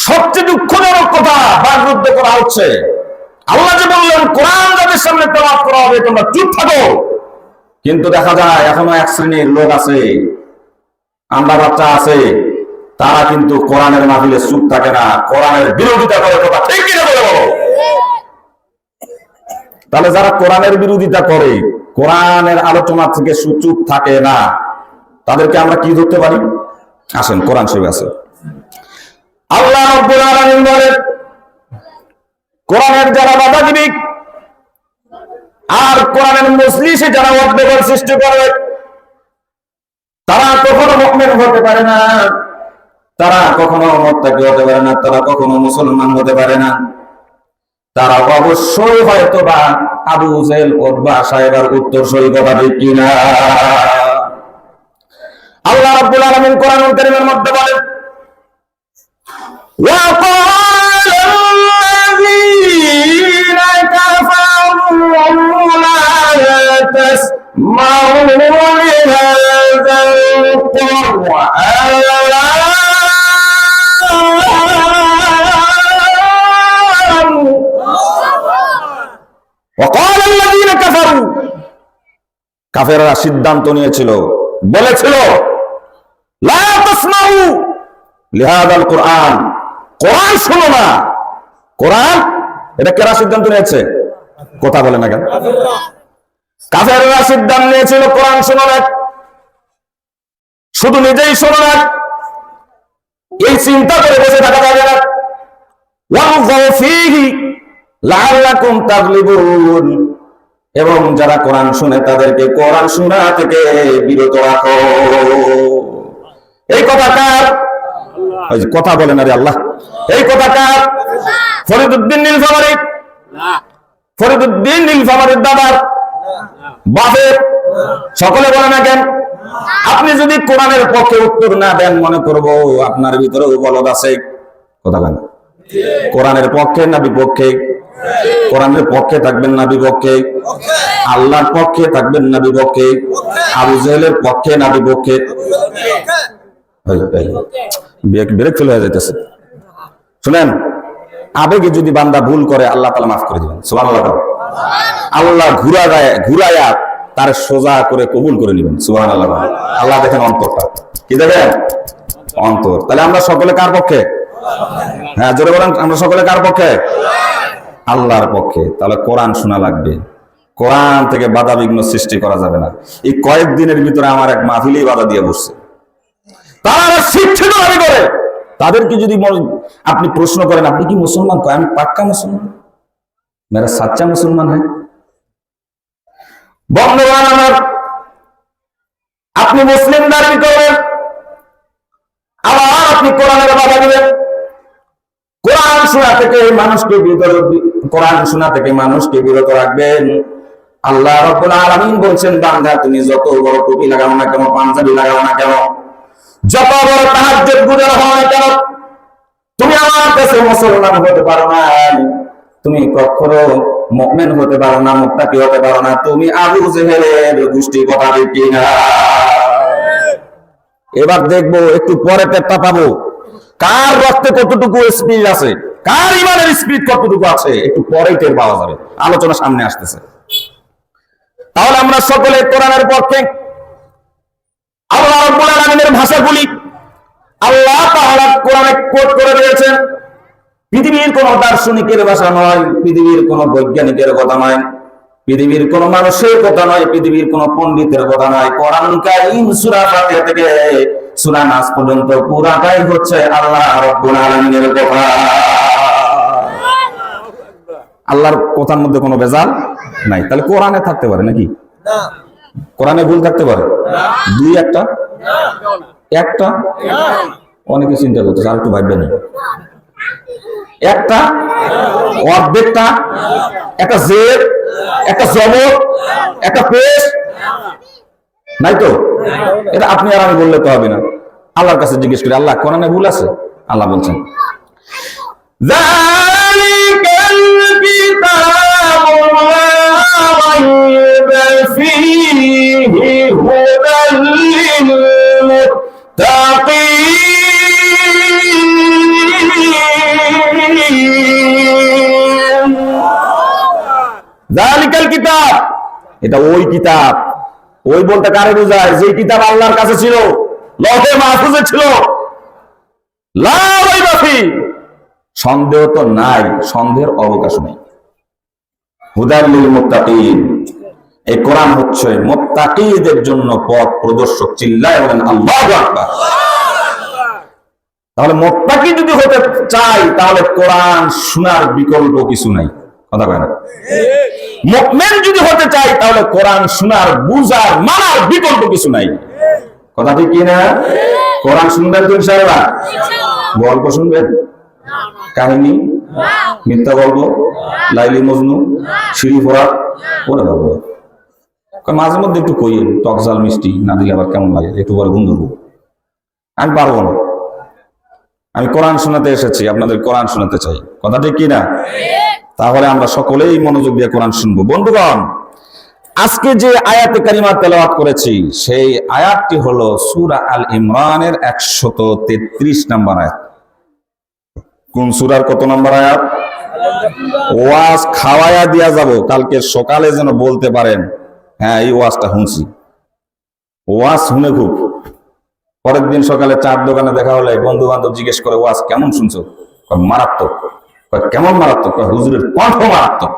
সবচেয়ে দুঃখজনক কথা বাকরুদ্ধ করা হচ্ছে। আল্লাহ যে বললেন কোরআন যাদের সামনে তেলাওয়াত করা হবে তোমরা চুপ থাকো, কিন্তু দেখা যায় এখনো এক শ্রেণীর লোক আছে, আন্ডা বাচ্চা আছে, তারা কিন্তু কোরআনের মাহফিলে চুপ থাকে না, কোরআনের বিরোধিতা করে। কথা ঠিক কিনা বলে বলো? তাহলে যারা কোরআনের বিরোধিতা করে, কোরআনের আলোচনা থেকে চুপ থাকে না, তাদেরকে আমরা কি ধরতে পারি? আসেন কোরআন শরীফে আছে, আল্লাহ রাব্বুল আলামিন বলেন কোরআনের যারা বাধাজীবী আর কোরআনের মজলিসে যারা অদ্বেগের সৃষ্টি করে তারা কখনো মুমিন হতে পারে না, তারা কখনো মুত্তাকি হতে পারে না, তারা কখনো মুসলমান হতে পারে না। তারা অবশ্যই হয়তো বা আবু জেহেল উতবা সাহেবের উত্তর সই কথা ঠিক কিনা? আল্লাহ রাব্বুল আলামিন কোরআনুল কারীমের মধ্যে বলেন وقال الذين كفروا لا تسمعوا لهذا القرآن وقال الذين كفروا কাফেররা সিদ্ধান্ত নিয়েছিল, বলেছিল লা তাসমাউ লিহাদাল কোরআন, কোরআন শোনো না। কোরআন এটা কারা সিদ্ধান্ত নিয়েছে? কথা বলে না কেন? কাফেররা সিদ্ধান্ত নিয়েছিল কোরআন শোনো না, শুধু নিজেই শোনো না, এই চিন্তা করে বসে থাকা যাবে না। ওয়াগফিরু ফীহি লাআল্লাকুম তাগলিবুন, এবং যারা কোরআন শুনে তাদেরকে কোরআন শোনা থেকে বিরত রাখো। এই কথা কার? কথা বলেন আরে আল্লাহ। এই কথা কার? ফরিদউদ্দিন নীলফামারী, ফরিদউদ্দিন নীলফামারীর দাদার বাপের। সকলে বলে না কেন? আপনি যদি কোরআনের পক্ষে উত্তর না দেন, মনে করবো আপনার ভিতরে বলদ আছে। কথা বলেন, কোরআনের পক্ষে না বিপক্ষে? কোরআনের পক্ষে থাকবেন না বিপক্ষে? আল্লাহর পক্ষে থাকবেন না বিপক্ষে? আবু জেহেলের পক্ষে না বিপক্ষে? ব্রেক ফেল হয়ে যাইতেছে। শুনেন, আবেগে যদি বান্দা ভুল করে আল্লাহ তাআলা মাফ করে দিবেন। সুবহানাল্লাহ। আল্লাহ ঘুরায়া তার সোজা করে কবুল করে নেবেন। সুবহানাল্লাহ। আল্লাহ দেখেন অন্তরটা, কি দেখেন? অন্তর। তাহলে আমরা সকলে কার পক্ষে? হ্যাঁ, জোরে বলেন, আমরা সকলে কার পক্ষে? আল্লাহর পক্ষে। তাহলে কোরআন শোনা লাগবে, কোরআন থেকে বাধা বিঘ্ন সৃষ্টি করা যাবে না। এই কয়েকদিনের ভিতরে আমার এক মাহফিলেই বাধা দিয়ে বসছে। তারা শিক্ষিত দাবি করে, তাদেরকে যদি আপনি প্রশ্ন করেন আপনি কি মুসলমান? আমি পাক্কা মুসলমান, মেরা সাচ্চা মুসলমান হ্যাঁ। বন্ধুগণ আমার, আপনি মুসলিম দাবি করবেন, আবার আপনি কোরআনের বাধা দিবেন। কোরআন শোনা থেকে মানুষকে বিরত রাখবেন। আল্লাহ রাব্বুল আলামিন বলছেন, বান্দা তুমি যত বড় টুপি লাগাও না কেন, পাঞ্জাবি লাগাও না কেন, যত বড় তাহাজ্জুদ গুজার হও না কেন, তুমি আমার কাছে মুসলমান হতে পারো না, তুমি কখনো মুমিন হতে পারো না, মুত্তাকি হতে পারো না। তুমি আবু জেহেলের গোষ্ঠী কথা বলছি না। এবার দেখবো একটু পরে টেরটা পাবো কার রক্তে কতটুকু স্পিরিট আছে, কার ইমানের স্পিরিট কতটুকু আছে, একটু পরেই টের পাওয়া যাবে। আলোচনা সামনে আসতেছে। তাহলে আমরা সকলে কোরআনের পক্ষে। আল্লাহ রাব্বুল আলামিনের ভাষাগুলি আল্লাহ তাআলা কোরআনে কোট করে দিয়েছেন। পৃথিবীর কোন দার্শনিকের ভাষা নয়, পৃথিবীর কোন বৈজ্ঞানিকের কথা নয়, পৃথিবীর কোন মানুষের কথা নয়, পৃথিবীর কোন পণ্ডিতের কথা নয়। কোরআন কারীম সূরা ফাতিহা থেকে সূরা নাস পর্যন্ত পুরাটাই হচ্ছে আল্লাহ রাব্বুল আলামিনের কথা। আল্লাহর কথার মধ্যে কোনো ভেজাল নাই। তাহলে কোরআনে থাকতে পারে নাকি? না। কোরআনে ভুল থাকতে পারে? দুই একটা, একটা অনেকে চিন্তা করতেছে, আর একটু ভাববেন। একটা, অর্ধেকটা, একটা জের, একটা জবর, একটা পেশ নাই তো? এটা আপনি আর আমি বললে তো হবে না। আল্লাহর কাছে জিজ্ঞেস করি, আল্লাহ কোরআনে ভুল আছে? আল্লাহ বলছেন যালিকাল কিতাবু লা রাইবা ফীহি হুদাল লিল মুত্তাকিন যালিকাল কিতাব, এটা ওই কিতাব। ওই বলতে কারে বোঝায়? যে কিতাব আল্লাহর কাছে ছিল, লৌহে মাহফুজে ছিল, লা রাইবা ফি, সন্দেহ তো নাই, সন্দেহের অবকাশ নেই। হুদাল লিল মুত্তাকিন, এই কোরআন হচ্ছে মুত্তাকিদের জন্য পথ প্রদর্শক। চিল্লায় বলেন আল্লাহু আকবার। তাহলে মুত্তাকি যদি হতে চাই তাহলে কোরআন শোনার বিকল্প কিছু নাই। কথা কয় না? মুমিন যদি হতে চাই তাহলে কোরআন শোনার, বুঝার, মানার বিকল্প কিছু নাই। কথা ঠিক কি না? কোরআন শুনবেন তো ইনশাআল্লাহ? গল্প শুনবেন? কাহিনী, মিথ্যা গল্প, লাইলি মজনু, সিঁড়ি ফোড়া, ওরে বাবা, মাঝে মধ্যে একটু কই, টক ঝাল মিষ্টি না দিলে আবার কেমন লাগে, একটু পরে গুণ ধরবো। আমি পারবো না। আমি কোরআন শোনাতে এসেছি, আপনাদের কোরআন শোনাতে চাই। কথা ঠিক কি না? তাহলে আমরা সকলেই মনোযোগ দিয়ে কোরআন শুনবো। বন্ধুগণ, আজকে যে আয়াতে কারিমা তেলাওয়াত করেছি সেই আয়াতটি হলো সূরা আল ইমরানের 133 নম্বর আয়াত। কোন সূরার কত নম্বর আয়াত? ওয়াজ খাওয়ায়া দিয়া যাব, কালকে সকালে যেন বলতে পারেন হ্যাঁ এই ওয়াজটা শুনছি। ওয়াজ শুনে খুব, পরের দিন সকালে চার দোকানে দেখা হলে বন্ধু বান্ধব জিজ্ঞেস করে ওয়াজ কেমন শুনছো? মারাত্মক। কেমন মারাত্মক? হুজুরের কণ্ঠ মারাত্মক।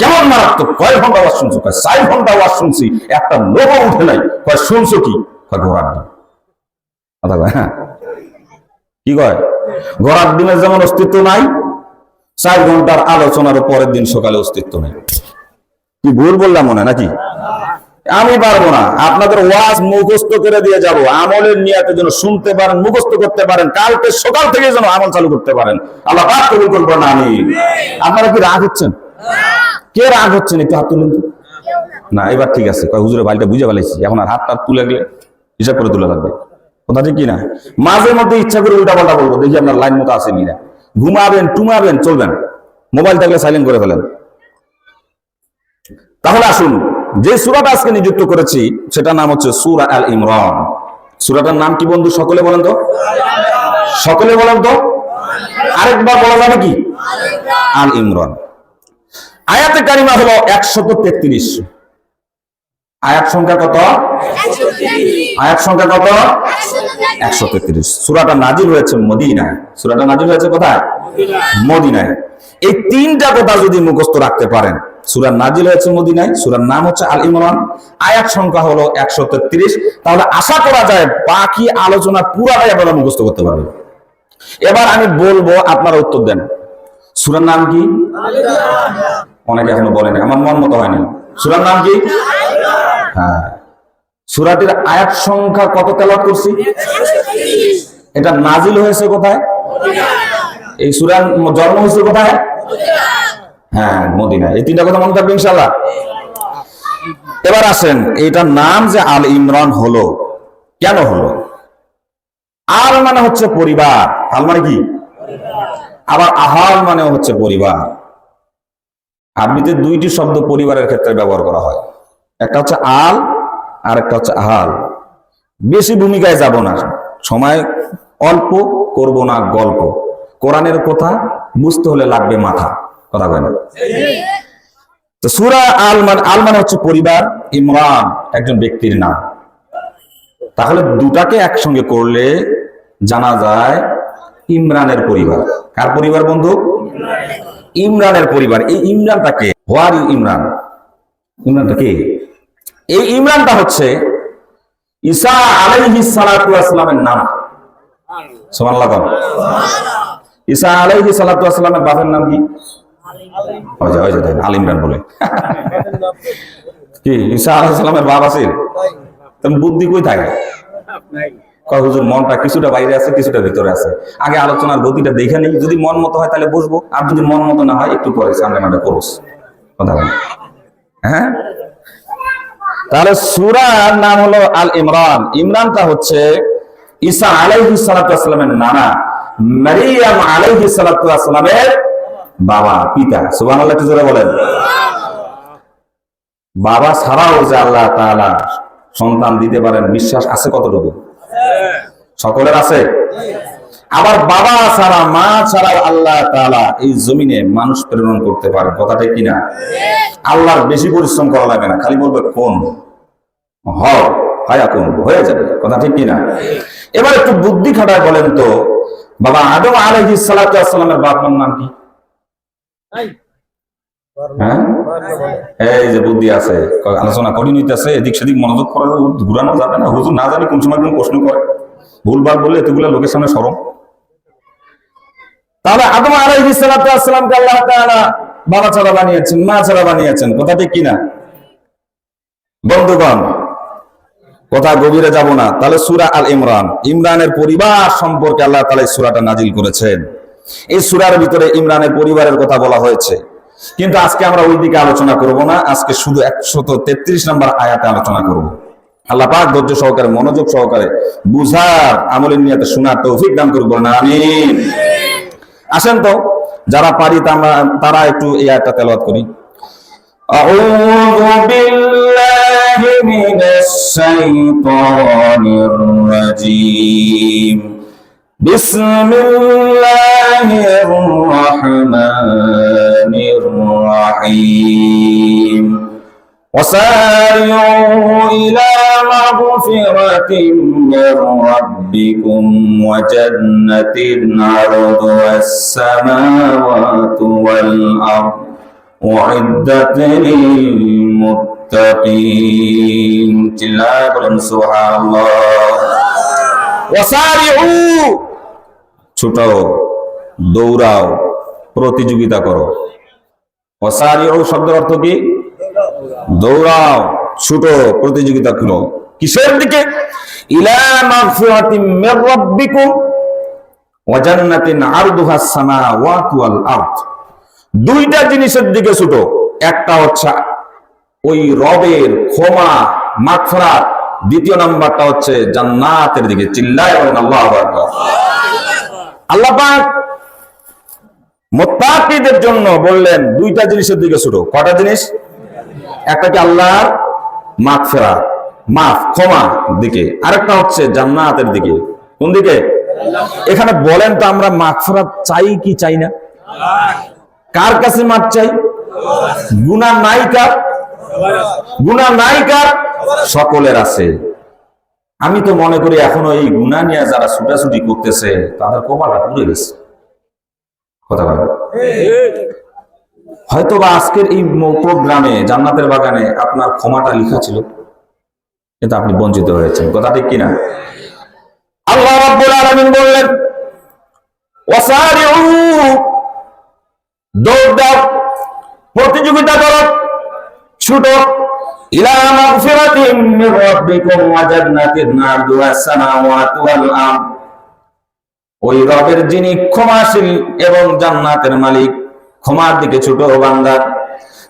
কেমন মারাত্মক? কয় ঘন্টা ওয়াজ শুনছো? 4 ঘন্টা ওয়াজ শুনছি, একটা লোকও উঠে নাই। শুনছো কি? ঘোড়ার ডিম। কথা কয়, হ্যাঁ কি কয়? ঘোড়ার ডিমের যেমন অস্তিত্ব নাই, 4 ঘন্টার আলোচনার পরের দিন সকালে অস্তিত্ব নেই। কি ভুল বললাম মনে নাকি? আমি পারবো না। আপনাদের ওয়াজ মুখস্থ করে দিয়ে যাব, আমলের নিয়াতে যেন শুনতে পারেন, মুখস্থ করতে পারেন, কালকে সকাল থেকে যেন আমল চালু করতে পারেন। আল্লাহ পাক কবুল করবেন। আমিন। আপনারা কি রাগ হচ্ছেন? কে রাগ হচ্ছেন? একটু হাত তুলুন। না এবার ঠিক আছে। হুজুরের বাড়িটা বুঝে ফেলেছি, এখন আর হাত তুলে গেলে হিসাব করে তোলা লাগবে। কথা ঠিক কিনা? মাঝে মধ্যে ইচ্ছা করে উল্টা পাল্টা বলবো, দেখি আপনার লাইন মতো আছে কিনা। ঘুমাবেন টুমাবেন চলবেন, মোবাইল থাকলে সাইলেন্ট করে ফেলেন। তাহলে আসুন, যে সূরাটা আজকে নিযুক্ত করেছি সেটার নাম হচ্ছে সূরা আল ইমরান। সূরাটার নাম কি বন্ধু? সকলে বলেন তো, সকলে বলেন তো। আরেকবার বলা যাবে কি? আল ইমরান। আয়াতে কারিমা হলো 133। আয়াত সংখ্যা কত? আয়াত সংখ্যা কত? 133। সূরাটা নাজিল হয়েছে মদিনায়। সূরাটা নাজিল হয়েছে কোথায়? মদিনায়। এই তিনটা কথা যদি মুখস্থ রাখতে পারেন, সূরা নাজিল হয়েছে মদিনায়, সূরার নাম হচ্ছে আল ইমরান, আয়াত সংখ্যা হলো 133, তাহলে আশা করা যায় বাকি আলোচনা পুরাটাই আপনারা মুখস্থ করতে পারবেন। এবার আমি বলবো, আপনারা উত্তর দেন। সূরার নাম কি? অনেকে এখনো বলেনি, আমার মন মতো হয়নি। সূরার নাম কি? হ্যাঁ। সূরাটির আয়াত সংখ্যা কত তেলাওয়াত করছি? এটা নাজিল হয়েছে কোথায়? এই সূরার জন্ম হয়েছে কোথায়? হ্যাঁ, মদিনায়। এই তিনটা কথা মনে থাকবে ইনশাআল্লাহ। এবার আসেন, এটার নাম যে আল ইমরান হলো, কেন হলো? আল মানে হচ্ছে পরিবার। আল মানে কি? আবার আহাল মানে হচ্ছে পরিবার। আরবিতে দুইটি শব্দ পরিবারের ক্ষেত্রে ব্যবহার করা হয়, একটা হচ্ছে আল আর একটা হচ্ছে আহাল। বেশি ভূমিকায় যাব না, সময় অল্প, করব না গল্প। কোরআনের কথা বুঝতে হলে লাগবে মাথা। কথা কয় না? তো সূরা আল মানে হচ্ছে পরিবার, ইমরান একজন ব্যক্তির নাম। তাহলে দুটাকে একসঙ্গে করলে জানা যায় ইমরানের পরিবার। কার পরিবার বন্ধু? ইমরানের পরিবার। এই ইমরানটাকে, হোয়ার ইউ ইমরান? ইমরানটা কে? এই ইমরানটা হচ্ছে ঈসা আলাইহিস সালাতু ওয়াস সালামের নাম। সুবহানাল্লাহ। ঈসা আলাইহিস সালাতু ওয়াস সালামের বাবার নাম কি? আল ইমরান বলে কি? ঈসা আলাইহিস সালামের বাবা আছে? তুমি বুদ্ধি কই থাকে? হুজুর মনটা কিছুটা বাইরে আছে, কিছুটা ভিতরে আছে। আগে আলোচনার গতিটা দেখে নেই, যদি মন মতো হয় তাহলে বসবো, আর যদি মন মতো না হয় একটু পরে সামনে মাঠে করস। কথা বল। হ্যাঁ, তাহলে সূরার নাম হলো আল ইমরান। ইমরানটা হচ্ছে ঈসা আলাইহিস সালাতু ওয়াস সালামের নানা, মারিয়াম আলাইহিস সালাতু ওয়াস সালামের বাবা, পিতা। সুবহানাল্লাহ, একটু জোরে বলেন। বাবা ছাড়াও যে আল্লাহ তাআলা সন্তান দিতে পারেন, বিশ্বাস আছে কতটুকু? সকলের আছে? আবার বাবা ছাড়া মা ছাড়া আল্লাহ তাআলা এই জমিনে মানুষ প্রেরণ করতে পারে, কথাটা কিনা? আল্লাহর বেশি পরিশ্রম করা লাগে না, খালি বলবে কোন হায়াকুন, হয়ে যাবে, কথা ঠিক কিনা? এবার একটু বুদ্ধি খাটায় বলেন তো, বাবা আদম আলাইহিস সালাতু ওয়াস সালামের বাবার নাম কি? হ্যাঁ, এই যে বুদ্ধি আছে, আলোচনা করি নিতেছে, এদিক সেদিক মনোযোগ করা ঘুরানো যাবে না। হুজুর না জানি কোন সময় কোন প্রশ্ন করে, ভুলভাল বললে এতগুলো লোকের সামনে শরম। তাহলে আদম আলাইহিস সালাতু ওয়াস সালামকে আল্লাহ তাআলা বাবা ছাড়া বানিয়েছেন, মা ছাড়া বানিয়েছেন, কথা ঠিক কিনা? বন্ধুগণ, কথা গভীরে যাব না। তাহলে সূরা আল ইমরান, ইমরানের পরিবার সম্পর্কে আল্লাহ তাআলা এই সূরাটা নাজিল করেছেন। এই সূরার ভিতরে ইমরানের পরিবারের কথা বলা হয়েছে, কিন্তু আজকে আমরা ওই দিকে আলোচনা করব না। আজকে শুধু 133 নম্বর আয়াতে আলোচনা করব। আল্লাহ পাক ধৈর্য সহকারে, মনোযোগ সহকারে বুঝার, আমলের নিয়তে শোনার তৌফিক দান করুন, বলেন আমিন। আসেন তো, যারা পারি তারা একটু এই আয়াতটা তেলাওয়াত করি। আউযু বিল্লাহি মিনাশ শাইতানির রাজীম। বিসমিল্লাহির রাহমানির রাহিম। وسارعوا إلى مغفرة من ربكم وجنة عرضها السماوات والأرض أعدت للمتقين. سبحان الله. وسارعوا, ছুটাও, দৌড়াও, প্রতিযোগিতা করো। ওয়াসারিউ শব্দের অর্থ কি? দৌড়াও, ছুটো, প্রতিযোগিতা করো। কিসের দিকে? ইলা মাগফিরাতিম মির রাব্বিকুম ওয়া জান্নাতিন আরদুহাস সামাওয়াতু ওয়াল আরদ। দুইটা জিনিসের দিকে ছুটো। একটা হচ্ছে ওই রবের ক্ষমা, মাগফিরাত। দ্বিতীয় নাম্বারটা হচ্ছে জান্নাতের দিকে। চিল্লায় বলেন আল্লাহু আকবার। আল্লাহ পাক মুত্তাকিদের জন্য বললেন দুইটা জিনিসের দিকে ছুটো। কয়টা জিনিস? একটা কি আল্লাহর মাগফিরাত, মাফ, ক্ষমা দিকে, আরেকটা হচ্ছে জান্নাতের দিকে। কোন দিকে? এখানে বলেন তো, আমরা মাগফিরাত চাই কি চাই না? কার কাছে মাফ চাই? গুনাহ নাই কার? গুনাহ নাই কার? সকলের আছে। আমি তো মনে করি এখনো এই গুনাহ নিয়ে যারা ছুটাছুটি করতেছে তাদের কপালটা পুড়ে গেছে, কথা বলেন। হয়তো বা আজকের এই প্রোগ্রামে জান্নাতের বাগানে আপনার ক্ষমাটা লেখা ছিল, কিন্তু আপনি বঞ্চিত হয়েছেন, কথা ঠিক কিনা? আল্লাহ রাব্বুল আলামিন বললেন ওয়াসারিউ, দৌড় দাও, প্রতিযোগিতা করো, ছুটো। ইলা মাগফিরাতিম মির রাব্বিকুম ওয়া জান্নাতিন আরদুহাস সামাওয়াতু ওয়াল আরদ। ওই রবের যিনি ক্ষমাশীল এবং জান্নাতের মালিক, ক্ষমার দিকে ছোট বান্দা,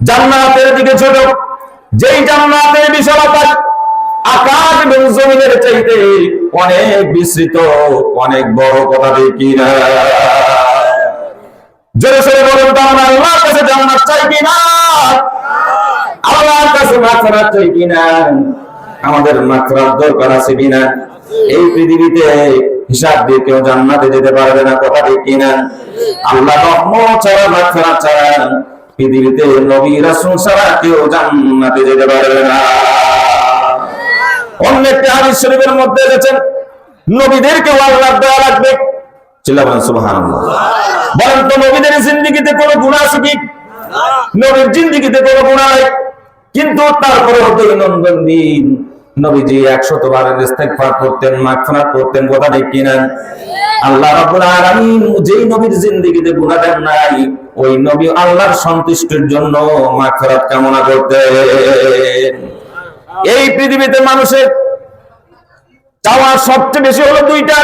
জান্নাতের দিকে ছোট। যেই জান্নাতের বিশালতা আকাশ এবং জমিনের চাইতে অনেক বিস্তৃত, অনেক বড়, কথা দেখি না? জোরে সোরে বলুন তো, আমরা আল্লাহর কাছে জান্নাত চাই কিনা? আল্লাহর কাছে মাগফিরাত চাই কিনা? আমাদের মাগফিরাত দরকার আছে কিনা? এই পৃথিবীতে হিসাব দিয়ে কেউ জান্নাতে যেতে পারবে না, কথা ঠিক কিনা? আল্লাহ রহমত ছাড়া, মাগফিরাত ছাড়া পৃথিবীতে নবী রাসূল ছাড়া কেউ জান্নাতে যেতে পারবে না। অন্য একটি হাদিস শরীফের মধ্যে এসেছে নবীদেরকে আল্লাহর দয়া লাগবে। চিল্লা বলেন সুবহানাল্লাহ। বলেন তো, নবীদের জিন্দেগিতে কোনো গুনাহ আছে কি? নবীর জিন্দেগিতে কোনো গুনাহ নাই, কিন্তু তারপরে দৈনন্দিন দিন নবীজি 100 বার ইস্তেগফার করতেন, মাগফিরাত করতেন, কথা ঠিক কিনা? আল্লাহ রাব্বুল আলামিন যেই নবীর জিন্দেগিতে গুনাহ দেন নাই, ওই নবী আল্লাহর সন্তুষ্টির জন্য মাগফিরাত কামনা করতেন। এই পৃথিবীতে মানুষের চাওয়া সবচেয়ে বেশি হলো দুইটা।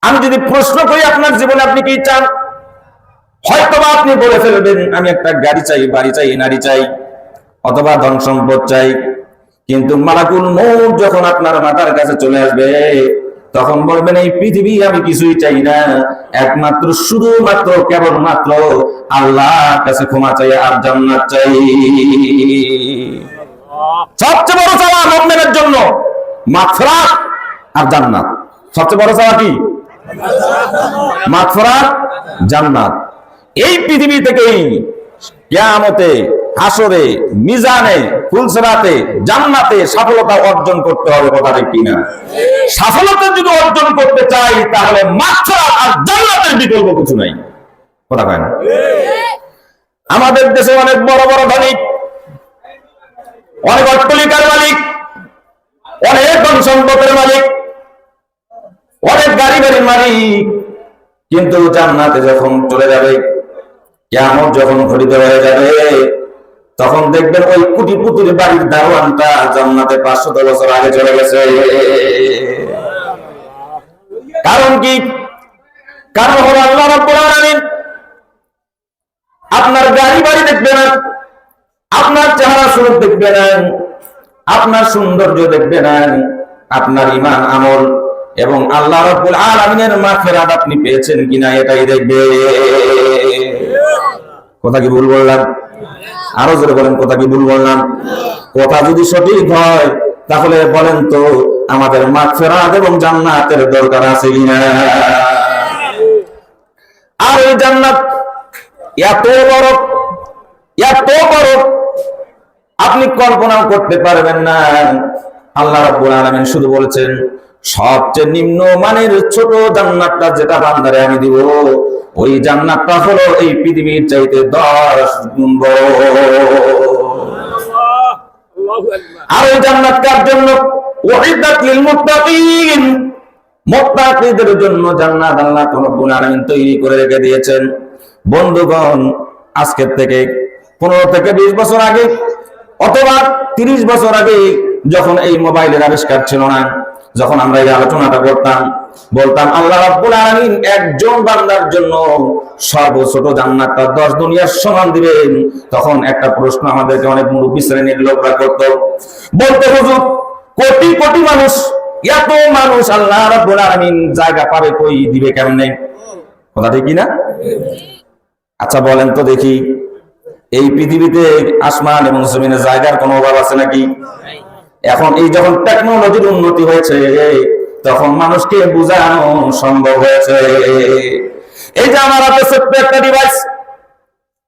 আমি যদি প্রশ্ন করি আপনার জীবনে আপনি কি চান, হয়তোবা আপনি বলে ফেলবেন আমি একটা গাড়ি চাই, বাড়ি চাই, নারী চাই, অথবা ধন সম্পদ চাই। কিন্তু মালাকুল মউত যখন আপনার মাথার কাছে চলে আসবে, তখন বলবেন এই পৃথিবী আমি কিছুই চাই না, একমাত্র শুধুমাত্র কেবলমাত্র আল্লাহর কাছে ক্ষমা চাই আর জান্নাত চাই। সবচেয়ে বড় চাওয়া মুমিনের জন্য মাগফিরাত আর জান্নাত। সবচেয়ে বড় চাওয়া কি? মাগফিরাত, জান্নাত। এই পৃথিবী থেকেই কিয়ামতে, হাসরে, মিজানে, ফুলসিরাতে, জান্নাতে সফলতা অর্জন করতে হবে, কথা ঠিক কিনা? সফলতা যদি অর্জন করতে চাই তাহলে মাগফিরাত আর জান্নাতের বিকল্প কিছু নাই, কথা কয় না? আমাদের দেশে অনেক বড় বড় ধনী, অনেক অট্টালিকার মালিক, অনেক ধন সম্পদের মালিক, অনেক গাড়ি বাড়ির মালিক, কিন্তু জান্নাতে যখন চলে যাবে, কিয়ামত যখন ঘটিত হয়ে যাবে, তখন দেখবেন ওই কোটিপতির বাড়ির দারোয়ানটা জান্নাতে 500 বছর আগে চলে গেছে। কারণ কি? কারণ হলো আল্লাহ রাব্বুল আলামিন আপনার গাড়ি বাড়ি দেখবে না, আপনার চেহারা সুরত দেখবে না, আপনার সৌন্দর্য দেখবে না, আপনার ঈমান আমল এবং আল্লাহ রাব্বুল আলামিনের মাগফিরাত আপনি পেয়েছেন কিনা এটাই দেখবে। কথা কি ভুল বললাম? আরো জোরে বলেন, কথা কি ভুল বললাম? কথা যদি সঠিক হয় তাহলে বলেন তো আমাদের মাগফিরাত এবং জান্নাতের দরকার আছে কিনা? আর এই জান্নাত এত বড়, এত বড় আপনি কল্পনাও করতে পারবেন না। আল্লাহ রাব্বুল আলামিন শুধু বলেছেন সবচেয়ে নিম্ন মানের ছোট জান্নাতটা যেটা বান্দারে আমি দিব, ওই জান্নাতটা হলো এই পৃথিবীর চাইতে 10 গুণ বড়। আর ওই জান্নাত কার জন্য? উইদ্দাত লিল মুত্তাকিন, মুত্তাকিদের জন্য জান্নাত আল্লাহ রাব্বুল আলামিন তৈরি করে রেখে দিয়েছেন। বন্ধুগণ, আজকের থেকে 15 থেকে 20 বছর আগে অথবা 30 বছর আগে যখন এই মোবাইলের আবিষ্কার ছিল না, যখন আমরা এই আলোচনাটা করতাম, বলতাম আল্লাহ রাব্বুল আলামিন একজন বান্দার জন্য সর্বছোট জান্নাতটা 10 দুনিয়ার সমান দিবেন, তখন একটা প্রশ্ন আমাদেরকে অনেক মুরব্বী শ্রেণীর লোকরা করত, বলতে হুজুর কোটি কোটি মানুষ, এত মানুষ আল্লাহ রাব্বুল আলামিন জায়গা পাবে কই, দিবে কেমনে? কথা ঠিক কিনা? আচ্ছা বলেন তো দেখি, এই পৃথিবীতে আসমান এবং জমিনের জায়গার কোনো অভাব আছে নাকি? এখন এই যখন টেকনোলজির উন্নতি হয়েছে তখন মানুষকে বোঝানো সম্ভব হয়েছে। এই যে আমার হাতে ছোট্ট একটা ডিভাইস,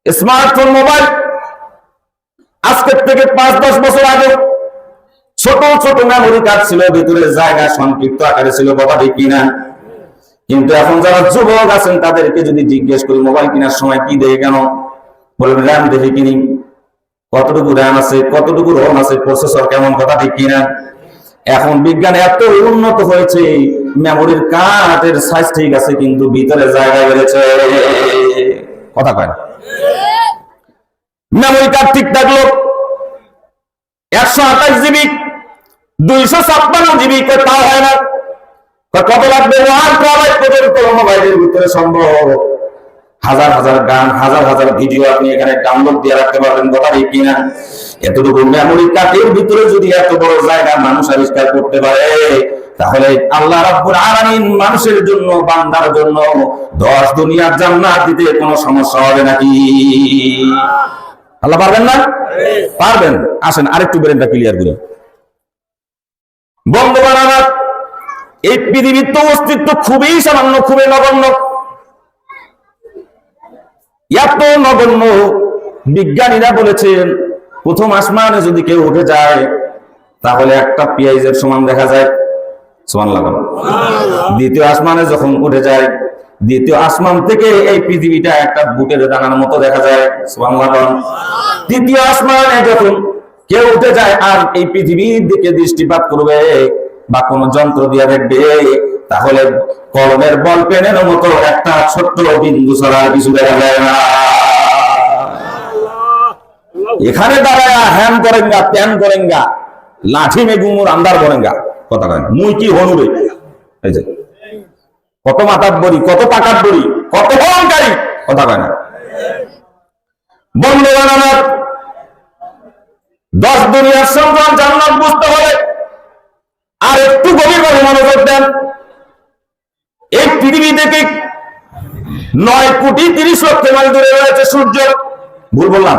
স্মার্টফোন মোবাইল, আজকের থেকে 5-10 বছর আগে ছোট ছোট মেমোরি কার্ড ছিল, ভিতরে জায়গা সংক্ষিপ্ত আকারে ছিল, বাবা ঠিক কিনা? কিন্তু এখন যারা যুবক আছেন তাদেরকে যদি জিজ্ঞেস করি মোবাইল কেনার সময় কি দেখে কেন, বলবেন র্যাম দেখে কিনি, কতটুকু র্যাম আছে, কতটুকু রোম আছে, প্রসেসর কেমন, কথা ঠিক কিনা? এখন বিজ্ঞান এত উন্নত হয়েছে, মেমোরির কার্ডের সাইজ ঠিক আছে কিন্তু ভিতরে জায়গা বেড়েছে, কথা কয় না? মেমোরি কার্ড ঠিক থাকলো 128 জিবি, 256 জিবি, তাও হয় না। কত লাগবে? 1 টেরাবাইট পর্যন্ত মোবাইলের ভিতরে সম্ভব। হাজার হাজার গান, হাজার হাজার ভিডিও আপনি এখানে ডাউনলোড দিয়ে রাখতে পারবেন, কথা ঠিক কিনা? এতটুকু মেমোরি কার্ডের ভিতরে যদি এত বড় জায়গা মানুষ আবিষ্কার করতে পারে, তাহলে আল্লাহ রাব্বুল আলামিন মানুষের জন্য, বান্দার জন্য 10 দুনিয়ার জান্নাত দিতে কোনো সমস্যা হবে নাকি? আল্লাহ পারবেন না? পারবেন। আসেন আরেকটু ব্রেনটা ক্লিয়ার করি। বন্ধুগণ আমার, এই পৃথিবীর তো অস্তিত্ব খুবই সামান্য, খুবই নগণ্য। এত নগণ্য, বিজ্ঞানীরা বলেছেন প্রথম আসমানে যদি কেউ উঠে যায় তাহলে একটা পেঁয়াজের সমান দেখা যায়, সুবহানাল্লাহ। দ্বিতীয় আসমানে যখন উঠে যায়, দ্বিতীয় আসমান থেকে এই পৃথিবীটা একটা বুটের দানার মতো দেখা যায়, সুবহানাল্লাহ। তৃতীয় আসমানে যখন কেউ উঠে যায় আর এই পৃথিবীর দিকে দৃষ্টিপাত করবে বা কোন যন্ত্র দিয়ে দেখবে, তাহলে কলমের বল পেনের মতো একটা ছোট্ট বিন্দু ছাড়া কিছু দেখা যায় না। এখানে দাঁড়ায় হ্যান করেঙ্গা, ত্যান করেঙ্গা, লাঠি মে গুমুর আন্দার করেঙ্গা, কথা কয় না? মুই কি হনুরে, এই যে কত মাথার বড়ি, কত টাকার বড়ি, কত অহংকারী, কথা কয় না? বন্ধুগণ আমার, 10 দুনিয়ার সংগ্রাম জান্নাত বুঝতে হবে আর একটু গভীরভাবে মনোযোগ দেন। এই পৃথিবী থেকে 9,30,00,000 মাইল দূরে রয়েছে সূর্য। ভুল বললাম?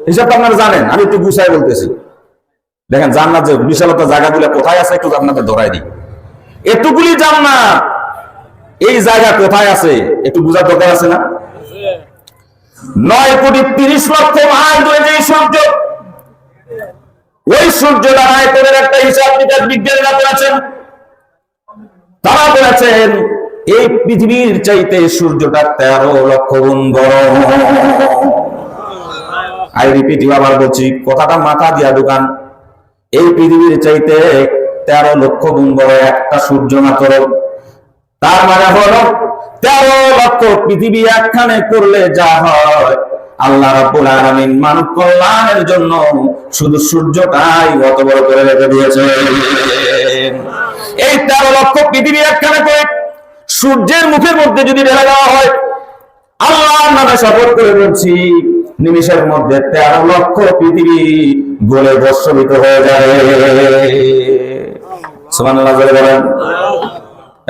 হিসাব আপনারা জানেন, আমি একটু গুছাই বলতেছি। দেখেন জান্নাত যে বিশালতা জায়গাগুলো কোথায় আছে একটু আপনাদের ধরাই দিই। এতগুলি জান্নাত, এই জায়গা কোথায় আছে একটু বোঝার দরকার আছে না? 9,30,00,000 মাইল দূরে যে সূর্য, ওই সূর্য আয়তনের একটা হিসাব নিকাশ বিজ্ঞানীরা করেছেন। তারা বলেছেন এই পৃথিবীর চাইতে সূর্যটা 13 লক্ষ গুণ বড়। আই রিপিট, আবার বলছি, কথাটা মাথা দিয়া ঢুকান। এই পৃথিবীর চাইতে 13 লক্ষ গুণ বড় একটা সূর্য মাত্র। তার মানে হলো 13 লক্ষ পৃথিবী একখানে করলে যা হয়, আল্লাহ রাব্বুল আলামিন মানব কল্যাণের জন্য শুধু সূর্যটাই অত বড় করে রেখে দিয়েছে। এই 13 লক্ষ পৃথিবী একখানে করে সূর্যের মুখের মধ্যে যদি ঢেলে দেওয়া হয়, আল্লাহর নামে শপথ করে বলছি, নিমিষের মধ্যে 13 লক্ষ পৃথিবী গলে ভস্মীভূত হয়ে যাবে। সুবহানাল্লাহ বলেন।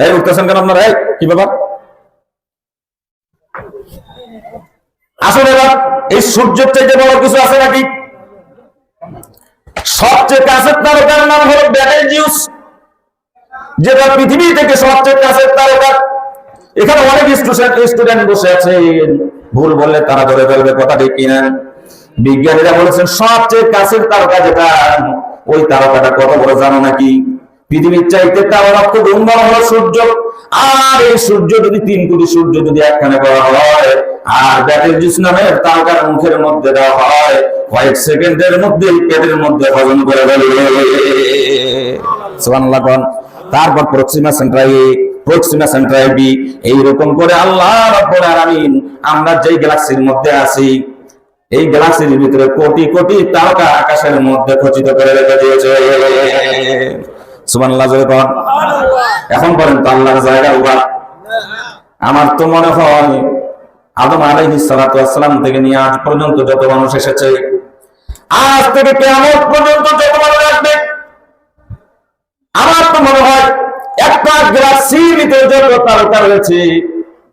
এই উঠতেছেন কেন আপনারা? কি ব্যাপার? আসলে এই সূর্যের চাইতে বড় কিছু আছে নাকি? সবচেয়ে কাছের তারকার নাম হলো বেটেলজিউস, যেটা পৃথিবী থেকে সবচেয়ে কাছের তারকা। এখানে অনেক স্টুডেন্ট বসে আছে, ভুল বললে তারা ধরে ফেলবে, কথা ঠিক কিনা? বিজ্ঞানীরা বলেছেন সবচেয়ে কাছের তারকা যেটা, ওই তারকাটা কত বড় জানো নাকি? পৃথিবীর চাইতে 13 লক্ষ গুণ বড় হলো সূর্য। আর এই সূর্য যদি 3 কোটি সূর্য যদি একখানে করা হয়, আর বেটেলজিউস নামের তারকার মুখের মধ্যে দেওয়া হয়, কয়েক সেকেন্ডের মধ্যে পেটের মধ্যে হজম করে ফেলবে। সুবহানাল্লাহ। তারপর প্রক্সিমা সেন্ট্রারি, প্রক্সিমা সেন্ট্রারি বি, এইরকম করে আল্লাহ রাব্বুল আলামিন আমরা যেই গ্যালাক্সির মধ্যে আছি, এই গ্যালাক্সির ভিতরে কোটি কোটি তারকা আকাশের মধ্যে খচিত করে রেখে দিয়েছে। সুবহানাল্লাহ। এখন বলেন তো আল্লাহর জায়গা উবা? আমার তো মনে হয় আদম আলাইহিস সালাতু ওয়াস সালাম থেকে নিয়ে আজ পর্যন্ত যত মানুষ এসেছে, আজ থেকে কিয়ামত পর্যন্ত যত মানুষ আসবে, আমার তো মনে হয় একটা গ্যালাক্সির ভিতরে যত তারকা রয়েছে,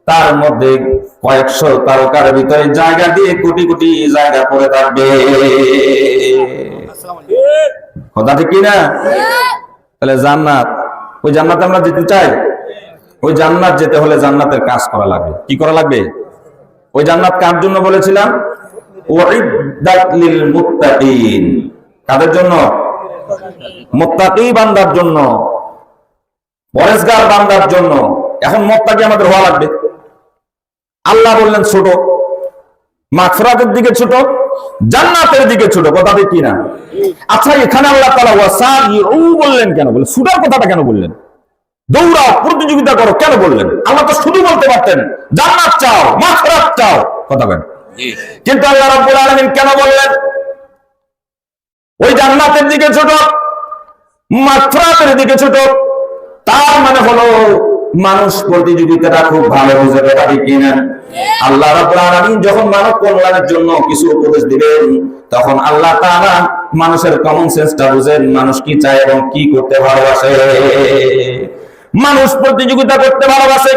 তার মধ্যে কয়েকশো তারকার ভিতরে জায়গা দিয়ে কোটি কোটি জায়গা পড়ে থাকবে। কথা ঠিক কিনা? তাহলে জান্নাত, ওই জান্নাতে আমরা যেতে চাই। ওই জান্নাত যেতে হলে জান্নাতের কাজ করা লাগবে। কি করা লাগবে? ওই জান্নাত কার জন্য বলেছিলাম? উইদ্দাত লিল মুত্তাকিন। কাদের জন্য? মুত্তাকি বান্দার জন্য, পরেজগার বান্দার জন্য। এখন মুত্তাকি আমাদের হওয়া লাগবে। আল্লাহ বললেন ছোট, মাগফিরাতের দিকে ছোট, জান্নাতের দিকে ছোট। কথা ঠিক কিনা? আচ্ছা, এখানে আল্লাহ তাআলা ওয়াসাবিউ বললেন কেন? বলে ছুটার কথাটা কেন বললেন? দৌড়াও, প্রতিযোগিতা করো কেন বললেন? আল্লাহ তো শুধু বলতে পারতেন জান্নাত চাও, মাগফিরাত চাও। কথা বলেন। কিন্তু আল্লাহ রাব্বুল আলামিন কেন বললেন ওই জান্নাতের দিকে ছোট, মাগফিরাতের দিকে ছোট? তার মানে হলো মানুষ প্রতিযোগিতাটা খুব ভালো বুঝে। কথা ঠিক কিনা? আল্লাহ রাব্বুল আলামিন যখন মানব কল্যাণের জন্য কিছু উপদেশ দিবেন, তখন আল্লাহ তাআলা মানুষের কমন সেন্সটা বুঝেন, মানুষ কি চায় এবং কি করতে ভালোবাসে। মানুষ প্রতিযোগিতা করতে ভালোবাসে,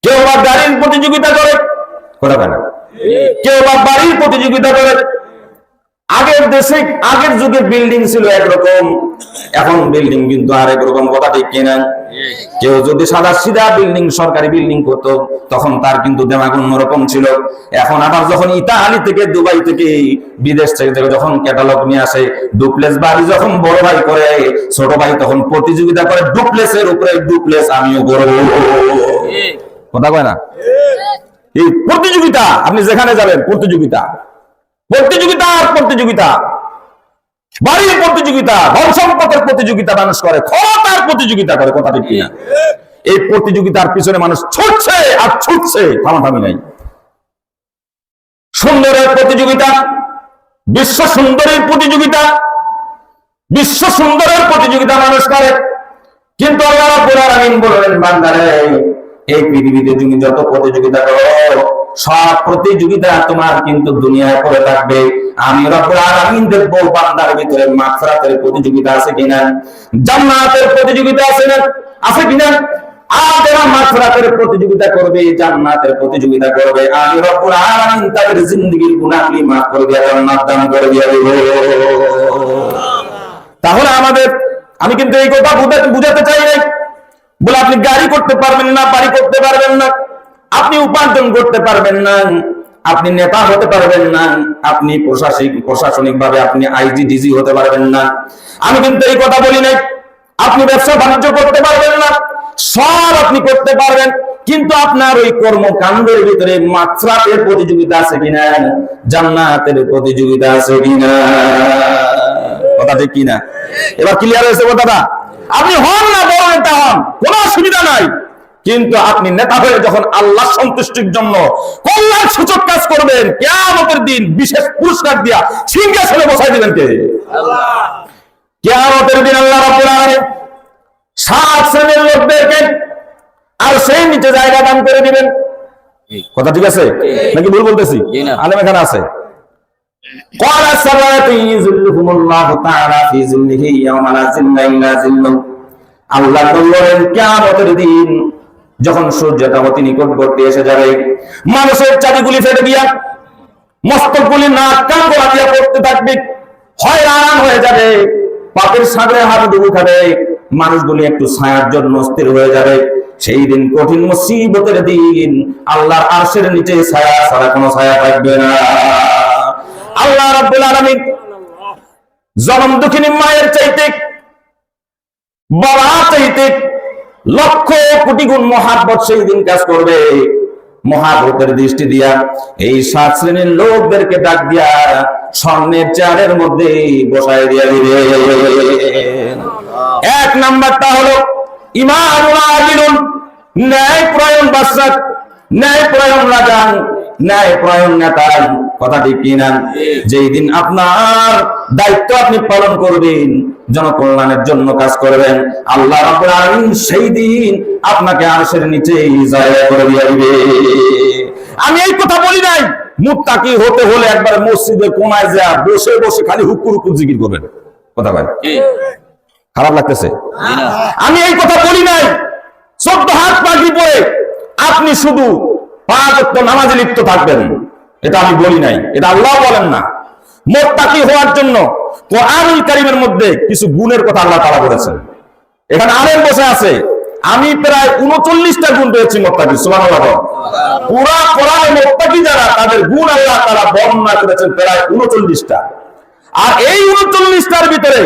কেউ বা গাড়ির প্রতিযোগিতা করে, কথা বলে, কেউ বা বাড়ির প্রতিযোগিতা করে। আগের দেশে আগের যুগে বিল্ডিং ছিল একরকম, এখন বিল্ডিং কিন্তু আরেক রকম। কথা ঠিক কিনা? কেউ যদি সাদা সিধা বিল্ডিং, সরকারি বিল্ডিং করতো, তখন তার কিন্তু দেমাগ অন্যরকম ছিল। এখন আবার যখন ইতালি থেকে, দুবাই থেকে, বিদেশ থেকে যখন ক্যাটালগ নিয়ে আসে, ডুপ্লেক্স বাড়ি যখন বড় ভাই করে, ছোট ভাই তখন প্রতিযোগিতা করে ডুপ্লেক্সের উপরে ডুপ্লেক্স আমিও করব। কথা কয় না? এই প্রতিযোগিতা, আপনি যেখানে যাবেন প্রতিযোগিতা, প্রতিযোগিতা আর প্রতিযোগিতা। বাড়ির প্রতিযোগিতা, ধন সম্পদের প্রতিযোগিতা মানুষ করে, ক্ষমতার প্রতিযোগিতা করে। কথা ঠিক কিনা? এই প্রতিযোগিতার পিছনে মানুষ ছুটছে আর ছুটছে, থামাথামি নাই। সুন্দরের প্রতিযোগিতা, বিশ্ব সুন্দরের প্রতিযোগিতা, বিশ্ব সুন্দরের প্রতিযোগিতা মানুষ করে। কিন্তু আল্লাহ রাব্বুল আলামিন বলেন, বান্দারে, এই পৃথিবীতে তুমি যত প্রতিযোগিতা করো, সব প্রতিযোগিতা তোমার কিন্তু দুনিয়ায় পড়ে থাকবে। আমি রব্বুল আলামিন দেখবো বান্দার ভিতরে মাগফিরাতের প্রতিযোগিতা আছে কিনা, জান্নাতের প্রতিযোগিতা আছে না, আছে কিনা। আর যারা মাগফিরাতের প্রতিযোগিতা করবে, জান্নাতের প্রতিযোগিতা করবে, আমি রব্বুল আলামিন তাদের জিন্দেগীর গুনাহগুলি মাফ করে দিয়ে জান্নাত দান করে দিয়ে দেব। তাহলে আমাদের আমি কিন্তু এই কথা বুঝাতে চাই নাই বলে আপনি গাড়ি করতে পারবেন না, বাড়ি করতে পারবেন না, আপনি উপার্জন করতে পারবেন না, আপনি নেতা হতে পারবেন না, আপনি প্রশাসনিক ভাবে আপনি আইজি ডিজি হতে পারবেন না। আমি কিন্তু এই কথা বলি নাই। আপনি ব্যবসা বাণিজ্য করতে পারবেন না, সব আপনি করতে পারবেন, কিন্তু আপনার ওই কর্মকাণ্ডের ভিতরে মাগফিরাতের প্রতিযোগিতা আছে কিনা, জান্নাতের প্রতিযোগিতা আছে কিনা, কথা ঠিক কিনা? এবার ক্লিয়ার হয়েছে কথাটা? আপনি হন না বড় নেতা হন, কোনো অসুবিধা নাই, কিন্তু আপনি নেতা হয়ে যখন আল্লাহ সন্তুষ্টির জন্য কল্যাণ সূচক কাজ করবেন, কিয়ামতের দিন বিশেষ পুরস্কার দিয়া সিংহাসনে বসাই দিবেন কে? আল্লাহ। কিয়ামতের দিন আল্লাহ রাব্বুল আলামিন 7 শ্রেণীর লোকদেরকে আর সেই নিচে জায়গা দান করে দিবেন। কথা ঠিক আছে নাকি ভুল বলতেছি? আলেম এখানে আছে। قال سبعة يظلهم الله تعالى في ظله يوم لا ظل إلا ظله। আল্লাহ বলেন কিয়ামতের দিন যখন সূর্যটা অতি নিকটবর্তী এসে যাবে, মানুষের চাবিগুলি ফেটে দিয়া মস্তকগুলি নাক কান গলা দিয়া পড়তে থাকবে, হয়রান হয়ে যাবে, পাপের সাগরে হাবুডুবু খাবে, মানুষগুলি একটু ছায়ার জন্য স্থির হয়ে যাবে। সেই দিন কঠিন মুসিবতের দিন, আল্লাহর আরশের নিচে ছায়া ছাড়া কোনো ছায়া থাকবে না। আল্লাহ রাব্বুল আলামিন জনম দুঃখিনী মায়ের চাইতে, বাবা চাইতে লক্ষ কোটি গুণ মহাব্বত সেই দিন কাজ করবে। মহাব্বতের দৃষ্টি দিয়া এই 7 শ্রেণীর লোকদেরকে ডাক দিয়া স্বর্ণের চেয়ারের মধ্যে বসায় দিয়া দিবে। এক নাম্বারটা হলো ইমানুল আদিলুন, ন্যায়পরায়ণ বাদশা, ন্যায়পরায়ণ রাজা, ন্যায়পরায়ণ নেতা। কথা ঠিক কিনা? যেই দিন আপনার দায়িত্ব আপনি পালন করবেন, জনকল্যাণের জন্য কাজ করবেন, আল্লাহ রাব্বুল আলামিন সেই দিন আপনাকে আরশের নিচে জায়গা করে দিয়ে দিবে। আমি এই কথা বলি নাই মুত্তাকি হতে হলে একবার মসজিদের কোনায় যা বসে বসে খালি হুকুর হুকুর জিকির করবেন। কথা বলেন, খারাপ লাগতেছে? আমি এই কথা বলি নাই 14 হাত পাগড়ি পরে আপনি শুধু 5 ওয়াক্ত নামাজে লিপ্ত থাকবেন, এটা আমি বলি নাই, এটা আল্লাহ বলেন না। মুত্তাকি হওয়ার জন্য কোরআনুল কারীমের মধ্যে কিছু গুণের কথা আল্লাহ তাআলা বলেছেন। এখানে আলেম বসে আছে, আমি প্রায় 39টা গুণ পেয়েছি মুত্তাকি। সুবহানাল্লাহ। পুরা কোরআনে মুত্তাকি যারা, তাদের গুণ আল্লাহ তাআলা বর্ণনা করেছেন প্রায় 39টা। আর এই 39টার ভিতরে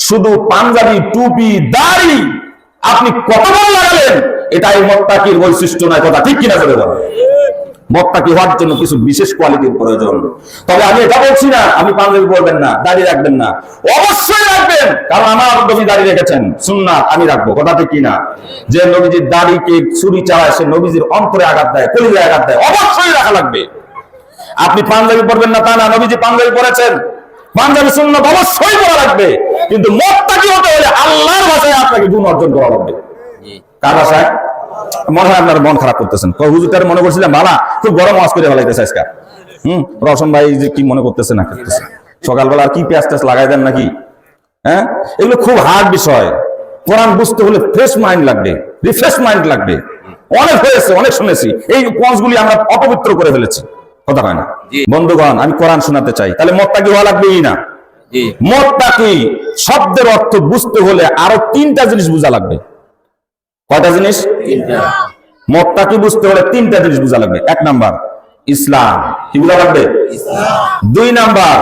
শুধু পাঞ্জাবি, টুপি, দাড়ি আপনি কতবার লাগালেন, এটাই মুত্তাকির বৈশিষ্ট্য নয়। কথা ঠিক কিনা বলে বলেন? মুত্তাকি হওয়ার জন্য কিছু বিশেষ কোয়ালিটির প্রয়োজন। তবে আমি এটা বলছি না আপনি পাঞ্জাবি পরবেন না, দাড়ি রাখবেন না, অবশ্যই রাখবেন, কারণ আমার নবী দাড়ি রেখেছেন, সুন্নাত আমি রাখবো। কথা ঠিক কিনা? যে নবীজির দাড়িকে ছুরি চালায় সে নবীজির অন্তরে আঘাত দেয়, কলিজায় আঘাত দেয়, অবশ্যই রাখা লাগবে। আপনি পাঞ্জাবি পরবেন না তা না, নবীজি পাঞ্জাবি পরেছেন, পাঞ্জাবি সুন্নাত অবশ্যই পরা লাগবে, কিন্তু মুত্তাকি হতে হলে আল্লাহর ভাষায় আপনাকে গুণ অর্জন করা লাগবে। কার ভাষায়? মনে হয় আপনার মন খারাপ করতেছেন, হুজুরটার মনে করছিলাম ভালা খুব গরম ওয়াজ করে ফেলাইতেছে আজকে। রওশন ভাই যে কি মনে করতেছে না করতেছে, সকালবেলা কি পেঁয়াজ টেস্ট লাগাই দেন নাকি? হ্যাঁ, এগুলো খুব হার্ড বিষয়। কোরআন বুঝতে হলে ফ্রেশ মাইন্ড লাগবে, রিফ্রেশ মাইন্ড লাগবে। অনেক হয়েছে, অনেক শুনেছি, এই ওয়াজগুলি আমরা অপবিত্র করে ফেলেছি। কথা হয় না বন্ধুগণ? আমি কোরআন শোনাতে চাই, তাহলে মুত্তাকি হওয়া লাগবেই না। মুত্তাকি শব্দের অর্থ বুঝতে হলে আরো 3টা জিনিস বোঝা লাগবে। কয়টা জিনিস? মুত্তাকি বুঝতে হলে 3টা জিনিস বোঝা লাগবে। 1 নাম্বার ইসলাম, কি বোঝা লাগবে? 2 নাম্বার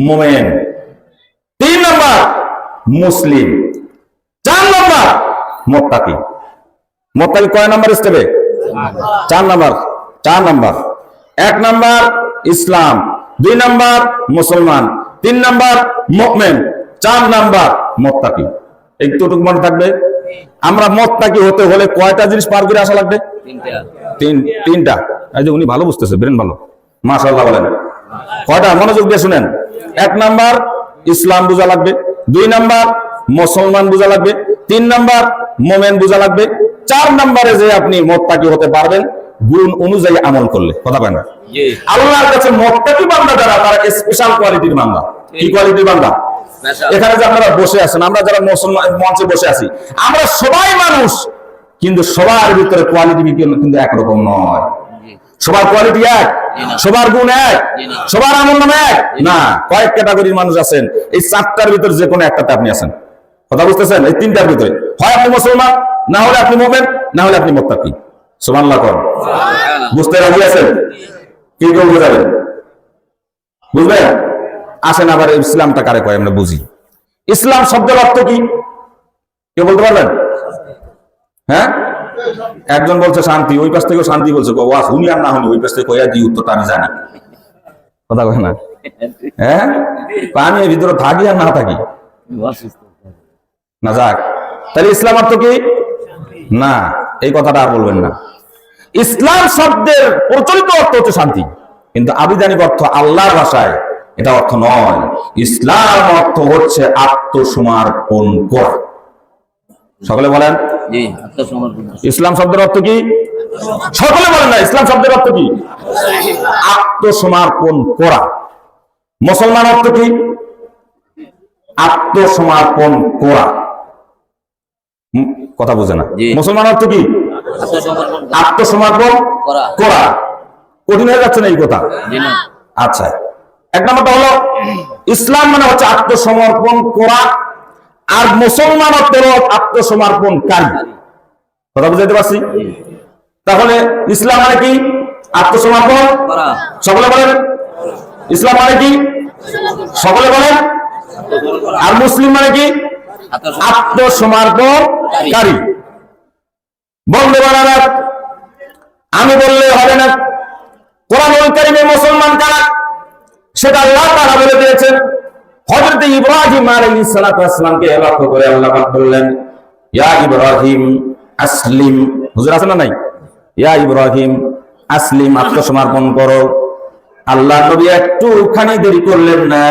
মুমিন, 3 নাম্বার মুসলিম, 4 নাম্বার মুত্তাকি। মুত্তাকি কয় নাম্বার স্টেপে? 4 নাম্বার। 4 নাম্বার। 1 নাম্বার ইসলাম, 2 নাম্বার মুসলমান, 3 নাম্বার মুমিন, 4 নাম্বার মুত্তাকি। একটুটুকু মনে থাকবে। আমরা মুত্তাকি হতে হলে কয়টা জিনিস পার করে আসা লাগবে? 3টা। এই যে উনি ভালো বুঝতেছে, ব্রেন ভালো, মাশাআল্লাহ বলেন। কয়টা? মনোযোগ দিয়ে শুনেন। 1 নাম্বার ইসলাম বোঝা লাগবে, 2 নাম্বার মুসলমান বোঝা লাগবে, 3 নাম্বার মুমিন বোঝা লাগবে, 4 নাম্বারে যে আপনি মুত্তাকি হতে পারবেন গুণ অনুযায়ী আমল করলে। কথা বলেন না? আল্লাহর কাছে মুত্তাকি বান্দা যারা, তারা স্পেশাল কোয়ালিটির বান্দা। কি কোয়ালিটির বান্দা? এখানে যে আপনারা বসে আছেন, আমরা যারা মুসলমান মঞ্চে বসে আছি, আমরা সবাই মানুষ, কিন্তু সবার ভিতরে কোয়ালিটি কিন্তু একরকম নয়। সবার কোয়ালিটি এক, সবার গুণ এক, সবার আমল নাম এক না। কয়েক ক্যাটাগরির মানুষ আছেন, এই 4টার ভিতর যে কোনো একটাতে আপনি আছেন। কথা বুঝতেছেন? এই তিনটার ভিতরে হয় আপনি মুসলমান, না হলে আপনি মুমিন, না হলে আপনি মুত্তাকি। সুবহানাল্লাহ কোন বুঝতে রাজি আছেন? কি করে বোঝাবেন? বুঝবেন? আসেন আবার ইসলামটা কারে কয় আমরা বুঝি। ইসলাম শব্দের অর্থ কি কেউ বলতে পারবেন? হ্যাঁ, একজন বলছে শান্তি, ওই পাশ থেকে শান্তি বলছে, শুনি আর না শুনি ওই পাশ থেকে কয়া দিই, উত্তরটা আমি জানি। কথা কয় না? হ্যাঁ, আমি এর ভিতরে থাকি আর না থাকি না, যাক। তাহলে ইসলাম অর্থ কি? না, এই কথাটা আর বলবেন না। ইসলাম শব্দের প্রচলিত অর্থ হচ্ছে শান্তি, কিন্তু আবিধানিক অর্থ আল্লাহর ভাষায় এটা অর্থ নয়। ইসলাম অর্থ হচ্ছে আত্মসমর্পণ করা। সকলে বলেন ইসলাম শব্দের অর্থ কি? সকলে বলেন না, ইসলাম শব্দের অর্থ কি? আত্মসমর্পণ করা। মুসলমান অর্থ কি? আত্মসমর্পণ করা। কথা বুঝে না? মুসলমান অর্থ কি? আত্মসমর্পণ করা। কঠিন হয়ে যাচ্ছে না এই কথা? আচ্ছা, এক নম্বরটা হলো ইসলাম মানে হচ্ছে আত্মসমর্পণ করা, আর মুসলমান অর্থ হলো আত্মসমর্পণকারী। কথা বুঝাইতে পারছি? তাহলে ইসলাম মানে কি? আত্মসমর্পণ। সকলে বলেন ইসলাম মানে কি? সকলে বলেন। আর মুসলিম মানে কি? আত্মসমর্পণকারী। বন্ধু বানানা, আমি বললে হবে না। কোরআনুল কারীমে মুসলমান কারা সেটা আল্লাহ তাআলা বলে দিয়েছেন। হযরত ইব্রাহিম আলাইহিস সালাতু ওয়াস সালামকে লক্ষ্য করে আল্লাহ পাক বললেন, ইয়া ইব্রাহিম আসলিম। হুজুর আছে না নাই? ইয়া ইব্রাহিম আসলিম, আত্মসমর্পণ করো। আল্লাহ নবী একটুখানি দেরি করলেন না,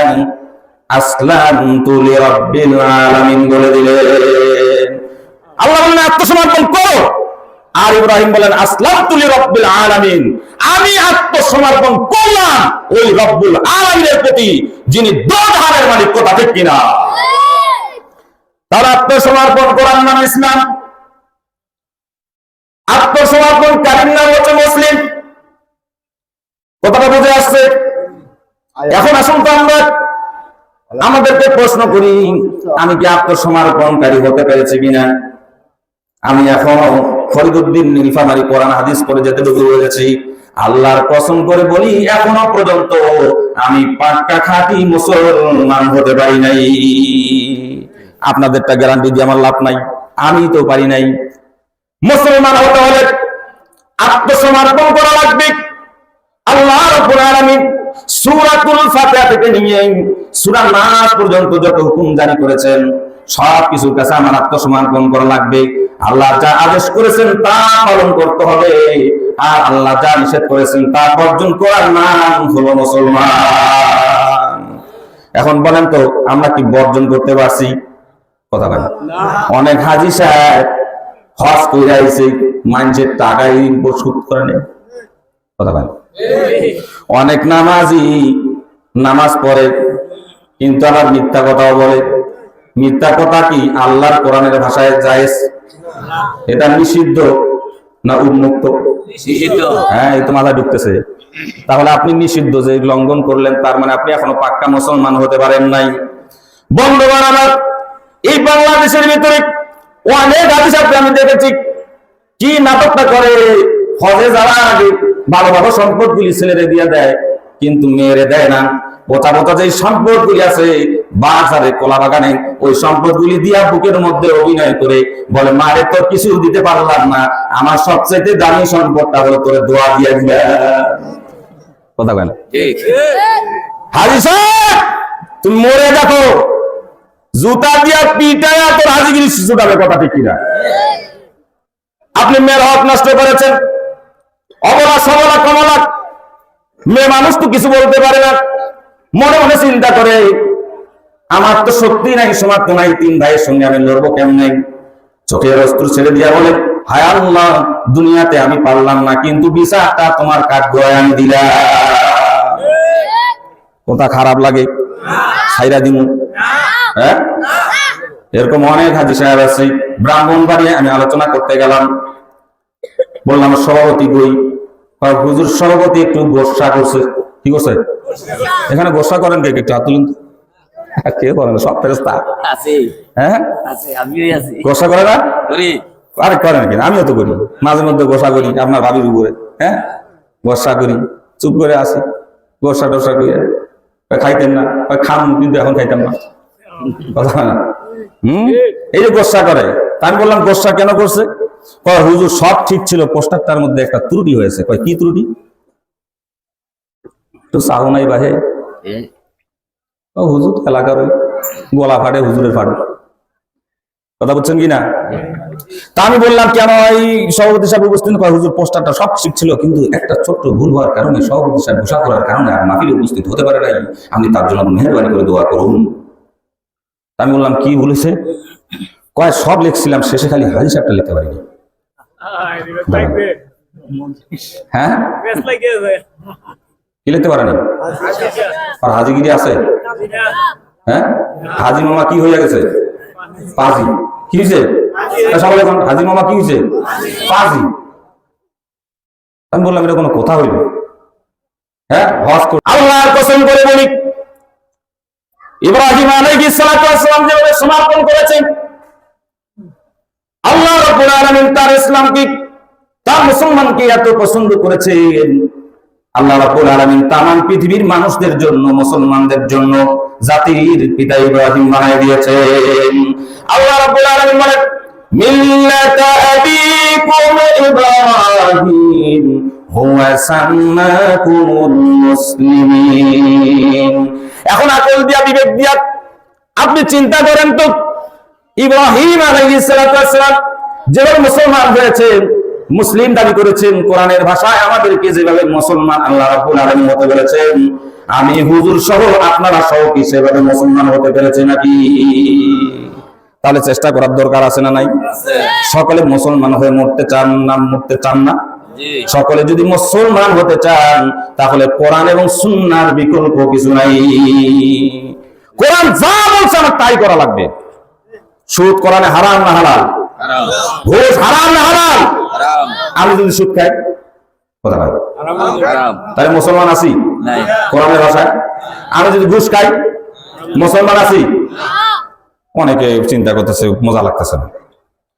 আসলামতু লিরাব্বিল আলামিন বলে দিলেন। আল্লাহ বললেন আত্মসমর্পণ করো, আর ইব্রাহিম বলেন আসলামতু লিরাব্বিল আলামিন, আমি আত্মসমর্পণ করলাম ওই রব্বুল আলামিনের প্রতি, যিনি দোজাহানের মালিক। কথা ঠিক কিনা? তার আত্মসমর্পণ করার নাম ইসলাম, আত্মসমর্পণকারীর নাম হচ্ছে মুসলিম। কথাটা বুঝে আসছে? এখন আসুন তো আমরা আমাদেরকে প্রশ্ন করি, আমি কি আত্মসমর্পণকারী হতে পেরেছি কিনা? আমি এখনো ফরিদউদ্দিন নীলফামারী কোরআন হাদিস পড়ে যেতে হয়ে গেছি। আল্লাহর কসম করে বলি, এখনো পর্যন্ত আমি পাক্কা খাঁটি মুসলমান হতে পারি নাই। আপনাদেরটা গ্যারান্টি দিয়ে আমার লাভ নাই, আমি তো পারি নাই। মুসলমান হতে হলে আত্মসমর্পণ করা লাগবে। আল্লাহ রাব্বুল আলামিন সূরাতুল ফাতিহা থেকে নিয়ে সূরা নাস পর্যন্ত যত হুকুম জারি করেছেন, সব কিছুর কাছে আমার আত্মসমর্পণ করা লাগবে। আল্লাহ যা আদেশ করেছেন তা পালন করতে হবে, আর আল্লাহ যা নিষেধ করেছেন তা বর্জন করার নাম হলো মুসলমান। এখন বলেন তো, আমরা কি বর্জন করতে পারছি? কথা বলেন। অনেক হাজী সাহেব হজ কইরা আইছে, মানুষের টাকাই সুদ করে নেয়। কথা বলেন। অনেক নামাজি নামাজ পড়ে, কিন্তু আবার মিথ্যা কথাও বলে। মিথ্যা কথা কি আল্লাহর কোরআনের ভাষায় জায়েজ? এটা নিষিদ্ধ না উন্মুক্ত? হ্যাঁ, এই তো মাথা ঢুকতেছে। তাহলে আপনি নিষিদ্ধ যে লঙ্ঘন করলেন, তার মানে আপনি এখনো পাক্কা মুসলমান হতে পারেন নাই। বন্ধুগণ আমার, এই বাংলাদেশের ভিতরে অনেক হাদিস আমি দেখেছি কি নাটকটা করে। হজে যারা আগে ভালো ভালো সম্পদ গুলি ছেলেরে দিয়ে দেয়, কিন্তু মেয়েরে দেয় না। বোঝা বোঝা যে সম্পদ গুলি আছে বাজারে, কলা বাগানে, ওই সম্পদ গুলি দিয়া বুকের মধ্যে অভিনয় করে বলে, মারে তো কিছু দিতে পারলাম না, আমার সবচেয়ে দামি সম্পদটা হলো তোরে দোয়া দিয়ে দিবে। কথা বলেন। হাজী সাহেব, তুমি মরে দেখো, জুতা দিয়া পিটায়া তোর হাজিগিরি জুটাবে। কথা ঠিক কিনা? আপনি মেয়ের হক নষ্ট করেছেন। অবলা সবলা কমলা মেয়ে মানুষ তো কিছু বলতে পারে না, মনে মনে চিন্তা করে, আমার তো শক্তি নাই, সামর্থ্য নাই, তিন ভাইয়ের সঙ্গে আমি লড়বো কেমনে। চোখের অস্ত্র ছেড়ে দিয়া বলে, হায় আল্লাহ, দুনিয়াতে আমি পারলাম না, কিন্তু বিচারটা তোমার কাঠগড়ায় আমি দিলাম। কথা খারাপ লাগে? ছাইরা দিমু? হ্যাঁ, এরকম অনেক হাজী সাহেব আছে। ব্রাহ্মণবাড়িয়ায় আমি আলোচনা করতে গেলাম, বললাম সভাপতি কই? হুজুর সভাপতি একটু গোসা করছে। কি করছে? এখানে গোসা করেন কে? একটু হাত তুলুন। কেউ করে না, সব ফেরেশতা আছে হ্যাঁ আছে আমিও আছি গোসা করে না? করি আরে করে নাকি? আমিও তো করি, মাঝে মধ্যে গোসা করি আপনার ভাবির উপরে, হ্যাঁ গোসা করি, চুপ করে আসি, গোসা টোসা করে খাইতেন না, খাম কিন্তু এখন খাইতাম না, কথা না। এই যে গোসা করে, আমি বললাম গোসা কেন করছে? কয় হুজুর সব ঠিক ছিল, পোস্টারটার মধ্যে একটা ত্রুটি হয়েছে। কয় কি ত্রুটি? তো চাও নাই বাহে হুজুর এলাকার ওই গলা ফাটে, হুজুরের ফাটে, কথা বলছেন কিনা? তা আমি বললাম কেন এই সভাপতি সাহেব উপস্থিত? কয় হুজুর পোস্টারটা সব ঠিক ছিল, কিন্তু একটা ছোট্ট ভুল হওয়ার কারণে সভাপতি সাহেব ঘোষণা করার কারণে আর মাহফিলে উপস্থিত হতে পারে নাই, আপনি তার জন্য মেহরবানি করে দোয়া করুন। আমি বললাম কি বলেছে? কয় সব লিখছিলাম, শেষে খালি হাজি সাহেবটা লিখতে পারিনি। হ্যাঁ কি লিখতে পারেনি? আর হাজিগিরি আছে? হ্যাঁ হাজি মামা কি হয়ে গেছে? পাজি। কি হয়েছে? সবাই এখন হাজি মামা কি হয়েছে? পাজি। আমি বললাম এটা কোনো কথা হইল? হ্যাঁ হজ করে আল্লাহর কসম করে বলি, ইব্রাহিম আলাইহিস সালাতু ওয়াস সালাম যেভাবে সমর্পণ করেছেন, আল্লাহ রাব্বুল আলামিন তার ইসলামকে, তার মুসলমানকে এত পছন্দ করেছেন, আল্লাহ রাব্বুল আলামিন তামাম পৃথিবীর মানুষদের জন্য, মুসলমানদের জন্য জাতির পিতা ইব্রাহিম বানিয়ে দিয়েছেন। আল্লাহ রাব্বুল আলামিন বলেন মিল্লাতা আবিকুম ইব্রাহিম হুয়া সাম্মাকুমুল মুসলিমিন। এখন আকল দিয়া বিবেক দিয়া আপনি চিন্তা করেন তো, ইব্রাহিম আলাইহিস সালাতু ওয়াস সালাম যেভাবে মুসলমান হয়েছেন, মুসলিম দাবি করেছেন, কোরআনের ভাষায় আমাদেরকে যেভাবে মুসলমান আল্লাহ রাব্বুল আলামিন হতে বলেছেন, আমি হুজুর সহ আপনারা সহ কি সেভাবে মুসলমান হতে পেরেছে নাকি? তাহলে চেষ্টা করার দরকার আছে না নাই? সকলে মুসলমান হয়ে মরতে চান না? মরতে চান না? সকলে যদি মুসলমান হতে চান তাহলে কোরআন এবং সুন্নাহর বিকল্প কিছু নাই। কোরআন যা বলছে আমার তাই করা লাগবে। সুদ কোরআনে হারাম না হালাল? ঘুষ হারাম না হালাল? আমি যদি সুদ খাই কথা ভাই তাহলে মুসলমান আছি কোরআনের ভাষায়? আমি যদি ঘুষ খাই মুসলমান আছি? অনেকে চিন্তা করতেছে, মজা লাগতেছে না,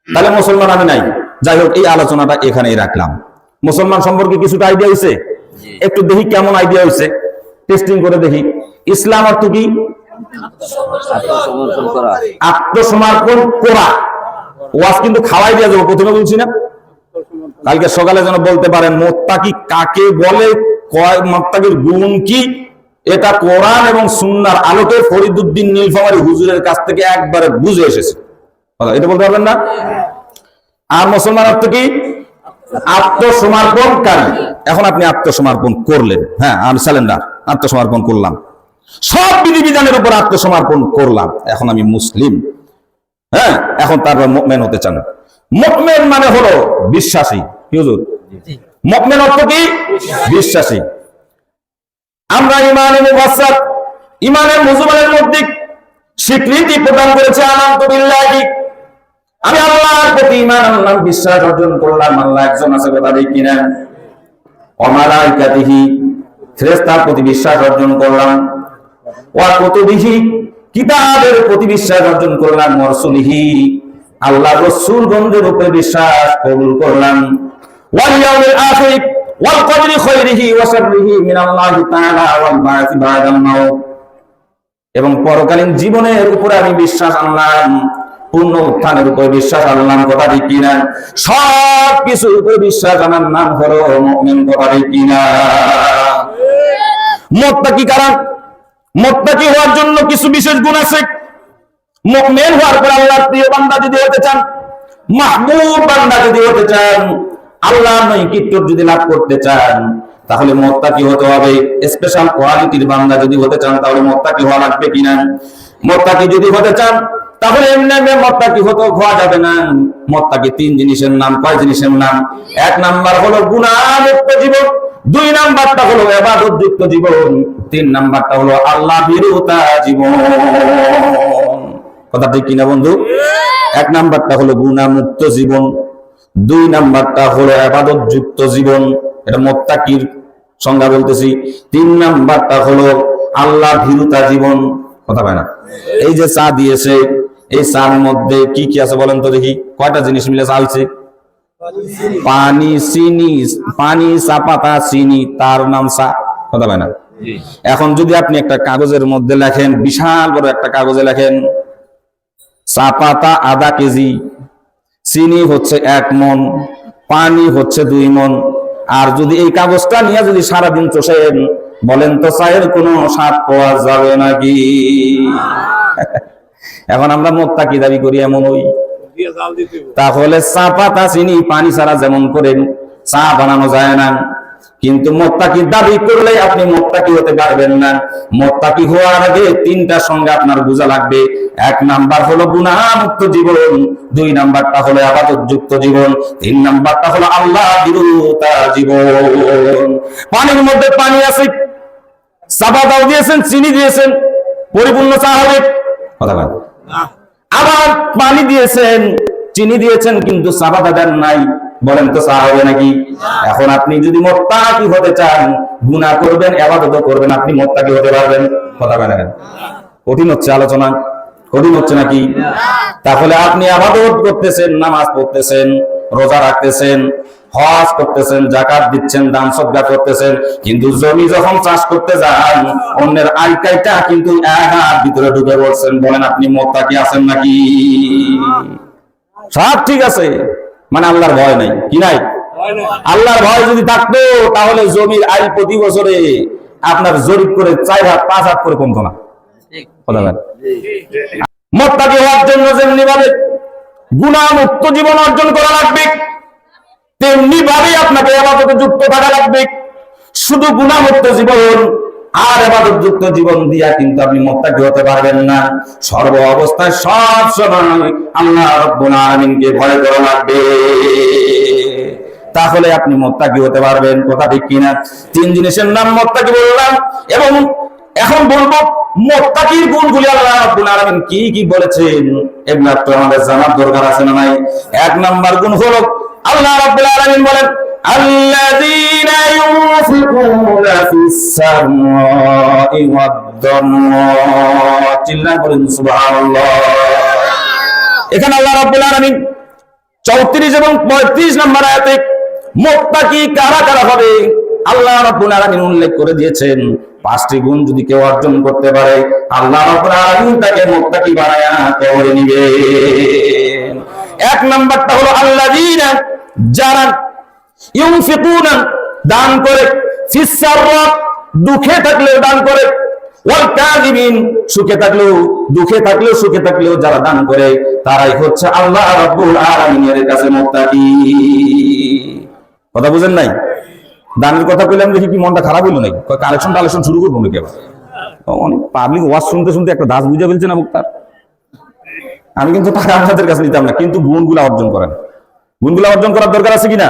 তাহলে মুসলমান আমি নাই। যাই হোক, এই আলোচনাটা এখানেই রাখলাম। মুসলমান সম্পর্কে কিছুটা আইডিয়া হয়েছে, একটু দেখি কেমন আইডিয়া হয়েছে, টেস্টিং করে দেখি। ইসলাম অর্থ কি? আত্মসমর্পণ করা। ওয়াজ কিন্তু খাওয়াই দিয়ে যাবো, প্রথমে বলছি না? কালকে সকালে যেন বলতে পারেন মুত্তাকি কাকে বলে, মুত্তাকির গুণ কি, এটা কোরআন এবং সুন্নাহর আলোকে ফরিদউদ্দিন নীলফামারী হুজুরের কাছ থেকে একবারে বুঝে এসেছে। এটা বলতে পারবেন না? আর মুসলমান অর্থ কি? আত্মসমর্পণকারী। এখন আপনি আত্মসমর্পণ করলেন, হ্যাঁ আমি স্যালেন্ডার, আত্মসমর্পণ করলাম, সব বিধিবিধানের উপর আত্মসমর্পণ করলাম, এখন আমি মুসলিম। হ্যাঁ এখন তারপর মুমিন হতে চান। মুমিন মানে হলো বিশ্বাসী। কি হুজুর? মুমিন অর্থ কি? বিশ্বাসী। আমরা ইমানে মুফাসসার, ইমানের মুজমালের মধ্যে স্বীকৃতি প্রদান করেছে আমানতু বিল্লাহি, আমি আল্লাহর প্রতি ঈমান আনলাম, বিশ্বাস অর্জন করলাম আল্লাহ একজন আছে, কথা ঠিক কিনা? ওয়া মালাইকাতিহি, ফেরেশতার প্রতি বিশ্বাস অর্জন করলাম, ওয়া কুতুবিহি, কিতাবের প্রতি বিশ্বাস অর্জন করলাম, ওয়া রাসূলিহি, আল্লাহর রাসূলগণের উপরে বিশ্বাস কবুল করলাম, ওয়াল ইয়াউমিল আখির ওয়াল কদরি খায়রিহি ওয়া শাররিহি মিনাল্লাহি তাআলা ওয়াল বা'থি বা'দাল মাউত, এবং পরকালীন জীবনের উপরে আমি বিশ্বাস আনলাম, পূর্ণ উত্থানের উপরে বিশ্বাস আনলাম, কথা ঠিক কিনা? সব কিছুর উপরে বিশ্বাস আনার নাম হলো মুমিন, কথা ঠিক কিনা? মুত্তাকি কারা? মুত্তাকি হওয়ার জন্য কিছু বিশেষ গুণ আছে। মুমিন হওয়ার পর আল্লাহর প্রিয় বান্দা যদি হতে চান, মাহবুব বান্দা যদি হতে চান, আল্লাহর নৈকট্য যদি লাভ করতে চান, তাহলে মুত্তাকি হতে হবে। স্পেশাল কোয়ালিটির বান্দা যদি হতে চান তাহলে মুত্তাকি হওয়া লাগবে কিনা? মুত্তাকি যদি হতে চান তাহলে এমনি মুত্তাকি হতে হওয়া যাবে না। মুত্তাকি তিন জিনিসের নাম। কয় জিনিসের নাম? এক নাম্বার হলো গুনাহমুক্ত জীবন, দুই নাম্বারটা হলো ইবাদতযুক্ত জীবন, তিন নাম্বারটা হলো আল্লাহ ভীরুতা জীবন। কথা ঠিক কিনা বন্ধু? এক নাম্বারটা হলো গুনাহমুক্ত জীবন, দুই নাম্বারটা হলো ইবাদতযুক্ত জীবন, এটা মুত্তাকির সংজ্ঞা বলতেছি, তিন নাম্বারটা হলো আল্লাহ ভীরুতা জীবন। কথা হয় না। এই যে চা দিয়েছে, এই চার মধ্যে কি কি আছে বলেন তো দেখি, কয়টা জিনিস মিলে চা হয়েছে? পানি, চিনি, পানি, চা পাতা, চিনি, তার নাম চা, কথা হয় না। এখন যদি আপনি একটা কাগজের মধ্যে লেখেন, বিশাল বড় একটা কাগজে লেখেন চা পাতা আধা কেজি, চিনি হচ্ছে 1 মণ, পানি হচ্ছে 2 মণ, আর যদি এই কাগজটা নিয়ে যদি সারাদিন চষেন, বলেন তো চায়ের কোনো স্বাদ পাওয়া যাবে নাকি? এখন আমরা মোত্তাকি দাবি করি এমন হই। তাহলে চা পাতা চিনি পানি ছাড়া যেমন করে চা বানানো যায় না, কিন্তু মোত্তাকি দাবি করলে আপনি মোত্তাকি হতে পারবেন না। মোত্তাকি হওয়ার আগে 3টা সঙ্গে আপনার বোঝা লাগবে। 1 নাম্বার হলো গুনাহমুক্ত জীবন, 2 নাম্বারটা হলো ইবাদতযুক্ত জীবন, 3 নাম্বারটা হলো আল্লাহ বিরোধিতা জীবন। পানির মধ্যে পানি আছে, চা পাতাও দিয়েছেন, চিনি দিয়েছেন, পরিপূর্ণ চা হবে? কথা বলেন। আবার পানি দিয়েছেন, চিনি দিয়েছেন, কিন্তু চা পাতা দেন নাই, বলেন তো চা হবে নাকি? এখন আপনি যদি মুত্তাকি হতে চান, গুনাহ করবেন, ইবাদত করবেন, আপনি মুত্তাকি হতে পারবেন? কথা বলেন। কঠিন হচ্ছে আলোচনা, কঠিন হচ্ছে নাকি? তাহলে আপনি ইবাদত করতেছেন, নামাজ পড়তেছেন, রোজা রাখতেছেন, হজ করতেছেন, যাকাত দিচ্ছেন, দান সদকা করতেছেন, কিন্তু জমি যখন চাষ করতে যান, অন্যের আয় কাইটা কিন্তু এক হাত ভিতরে ঢুকে পড়ছেন, বলেন আপনি মুত্তাকি আছেন নাকি? সব ঠিক আছে, মানে আল্লাহর ভয় নাই, কি নাই? আল্লাহর ভয় যদি থাকতো তাহলে জমির আয় প্রতি বছরে আপনার জরিপ করে 4 হাত 5 হাত করে কমতো না। কথা বলেন। মুত্তাকি হওয়ার জন্য যেমনি ভাবে গুনাহমুক্ত জীবন অর্জন করা লাগবে, তেমনি ভাবে আপনাকে ইবাদতে যুক্ত থাকা লাগবে। শুধু গুনাহমুক্ত জীবন আর ইবাদতযুক্ত জীবন দিয়া কিন্তু আপনি মুত্তাকি হতে পারবেন না। সর্ব অবস্থায় সব সময় আল্লাহ রাব্বুল আলামিনকে ভয় করা লাগবে, তাহলে আপনি মুত্তাকি হতে পারবেন। কথা ঠিক কিনা? 3 জিনিসের নাম মুত্তাকি বললাম, এবং এখন বলবো মুত্তাকির গুণগুলি আল্লাহ রাব্বুল আলামিন কি কি বলেছেন, এগুলো তো আমাদের জানার দরকার আছে না নাই? 1 নাম্বার গুণ হলো আল্লাহ রাব্বুল আলামিন বলেন আল্লাযীনা ইউনফিকুনা ফিস সাররাই ওয়াদ দাররা। চিল্লায় বলেন সুবহানাল্লাহ। এখানে আল্লাহ রাব্বুল আলামিন 34 এবং 35 নম্বর আয়াতে মুত্তাকি কারা কারা হবে আল্লাহ রাব্বুল আলামিন উল্লেখ করে দিয়েছেন। 5টি গুণ যদি কেউ অর্জন করতে পারে, আল্লাহ রাব্বুল আলামিন তাকে মুত্তাকি বানায়া করে নিবেন। 1 নাম্বারটা হলো আল্লাযীনা, যারা ইউনফিকুনা দান করে, ফিস সাররা দুঃখে থাকলেও দান করে, ওয়াল কাযিবিন সুখে থাকলেও দুঃখে থাকলেও সুখে থাকলেও যারা দান করে, তারাই হচ্ছে আল্লাহ রাব্বুল আলামিনের কাছে মুত্তাকি। কথা বুঝেন নাই? দানের কথা কইলাম দেখি কি মনটা খারাপ হইলো নাকি? কালেকশন শুরু করবো নাকি আবার? অনেক পাবলিক ওয়াজ শুনতে শুনতে একটা দাস বুঝে ফেলছে না মুক্তার। আমি কিন্তু টাকা আপনাদের কাছে নিতাম না, কিন্তু গুণগুলা অর্জন করেন। গুণগুলা অর্জন করার দরকার আছে কিনা?